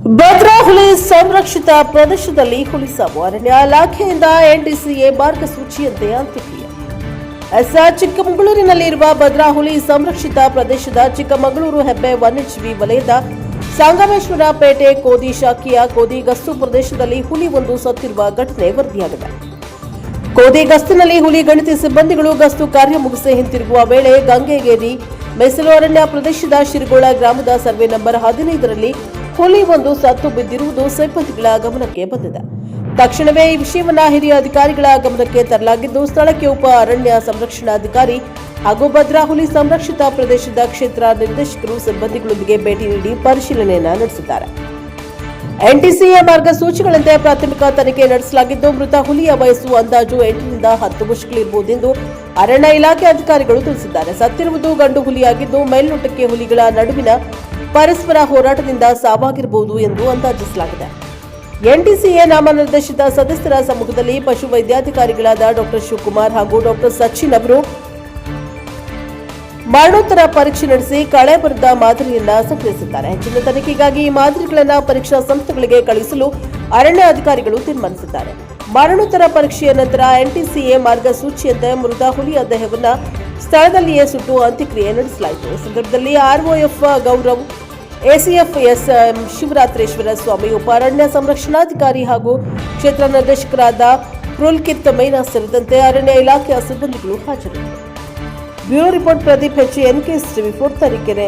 ಭದ್ರಾ ಹುಲಿ ಸಂರಕ್ಷಿತ ಪ್ರದೇಶದಲ್ಲಿ ಹುಲಿ ಸಾವು. ಅರಣ್ಯ ಇಲಾಖೆಯಿಂದ ಎನ್ಡಿಸಿಎ ಮಾರ್ಗಸೂಚಿಯಂತೆ ಅಂತ್ಯಕ್ರಿಯೆ. ಚಿಕ್ಕಮಗಳೂರಿನಲ್ಲಿರುವ ಭದ್ರಾ ಹುಲಿ ಸಂರಕ್ಷಿತ ಪ್ರದೇಶದ ಚಿಕ್ಕಮಗಳೂರು ಹೆಬ್ಬೆ ವನ್ಯಜೀವಿ ವಲಯದ ಸಂಗಮೇಶ್ವರ ಪೇಟೆ ಕೋದಿ ಶಾಖೆಯ ಕೋದಿ ಗಸ್ತು ಪ್ರದೇಶದಲ್ಲಿ ಹುಲಿ ಒಂದು ಸತ್ತಿರುವ ಘಟನೆ ವರದಿಯಾಗಿದೆ. ಕೋದಿ ಗಸ್ತಿನಲ್ಲಿ ಹುಲಿ ಗಣಿತ ಸಿಬ್ಬಂದಿಗಳು ಗಸ್ತು ಕಾರ್ಯ ಮುಗಿಸಿ ಹಿಂತಿರುಗುವ ವೇಳೆ ಗಂಗೆಗೇರಿ ಮೆಸಲು ಅರಣ್ಯ ಪ್ರದೇಶದ ಶಿರಗೋಳ ಗ್ರಾಮದ ಸರ್ವೆ ನಂಬರ್ 15ರಲ್ಲಿ ಹುಲಿ ಒಂದು ಸತ್ತು ಬಿದ್ದಿರುವುದು ಸಿಬ್ಬಂದಿಗಳ ಗಮನಕ್ಕೆ ಬಂದಿದೆ. ತಕ್ಷಣವೇ ಈ ವಿಷಯವನ್ನು ಹಿರಿಯ ಅಧಿಕಾರಿಗಳ ಗಮನಕ್ಕೆ ತರಲಾಗಿದ್ದು, ಸ್ಥಳಕ್ಕೆ ಉಪ ಅರಣ್ಯ ಸಂರಕ್ಷಣಾಧಿಕಾರಿ ಹಾಗೂ ಭದ್ರಾ ಹುಲಿ ಸಂರಕ್ಷಿತ ಪ್ರದೇಶದ ಕ್ಷೇತ್ರ ನಿರ್ದೇಶಕರು ಸಿಬ್ಬಂದಿಗಳೊಂದಿಗೆ ಭೇಟಿ ನೀಡಿ ಪರಿಶೀಲನೆಯನ್ನು ನಡೆಸಿದ್ದಾರೆ. ಎನ್ಟಿಸಿಎ ಮಾರ್ಗಸೂಚಿಗಳಂತೆ ಪ್ರಾಥಮಿಕ ತನಿಖೆ ನಡೆಸಲಾಗಿದ್ದು, ಮೃತ ಹುಲಿಯ ವಯಸ್ಸು ಅಂದಾಜು 8 ರಿಂದ 10 ವರ್ಷಗಳಿರಬಹುದೆಂದು ಅರಣ್ಯ ಇಲಾಖೆ ಅಧಿಕಾರಿಗಳು ತಿಳಿಸಿದ್ದಾರೆ. ಸತ್ತಿರುವುದು ಗಂಡು ಹುಲಿಯಾಗಿದ್ದು, ಮೇಲ್ನೋಟಕ್ಕೆ ಹುಲಿಗಳ ನಡುವಿನ ಪರಸ್ಪರ ಹೋರಾಟದಿಂದ ಸಾವಾಗಿರಬಹುದು ಎಂದು ಅಂದಾಜಿಸಲಾಗಿದೆ. ಎನ್ಟಿಸಿಎ ನಾಮನಿರ್ದೇಶಿತ ಸದಸ್ಯರ ಸಮ್ಮುಖದಲ್ಲಿ ಪಶು ವೈದ್ಯಾಧಿಕಾರಿಗಳಾದ ಡಾ ಶಿವಕುಮಾರ್ ಹಾಗೂ ಡಾ ಸಚಿನ್ ಅವರು ಮರಣೋತ್ತರ ಪರೀಕ್ಷೆ ನಡೆಸಿ ಕಳೆ ಬರೆದ ಮಾದರಿಯನ್ನ ಸಂಗ್ರಹಿಸಿದ್ದಾರೆ. ಹೆಚ್ಚಿನ ತನಿಖೆಗಾಗಿ ಈ ಮಾದರಿಗಳನ್ನು ಪರೀಕ್ಷಾ ಸಂಸ್ಥೆಗಳಿಗೆ ಕಳುಹಿಸಲು ಅರಣ್ಯ ಅಧಿಕಾರಿಗಳು ತೀರ್ಮಾನಿಸಿದ್ದಾರೆ. ಮರಣೋತ್ತರ ಪರೀಕ್ಷೆಯ ನಂತರ ಎನ್ಟಿಸಿಎ ಮಾರ್ಗಸೂಚಿಯಂತೆ ಮೃತ ಹುಲಿಯ ದೇಹವನ್ನು ಸ್ಥಳದಲ್ಲಿಯೇ ಸುಟ್ಟು ಅಂತ್ಯಕ್ರಿಯೆ ನಡೆಸಲಾಯಿತು. ಈ ಸಂದರ್ಭದಲ್ಲಿ ಆರ್ಒಎಫ್ ಗೌರವ್, ಎಸಿಎಫ್ ಎಸ್ಎಂ ಶಿವರಾತ್ರೇಶ್ವರ ಸ್ವಾಮಿ, ಉಪ ಅರಣ್ಯ ಸಂರಕ್ಷಣಾಧಿಕಾರಿ ಹಾಗೂ ಕ್ಷೇತ್ರ ನಿರ್ದೇಶಕರಾದ ಪುಲ್ಕಿತ್ ಮೈನಾ ಸೇರಿದಂತೆ ಅರಣ್ಯ ಇಲಾಖೆಯ ಸಿಬ್ಬಂದಿಗಳು ಹಾಜರಿದ್ದರು. Bureau report Pradeep NK TV 4 Tarikere.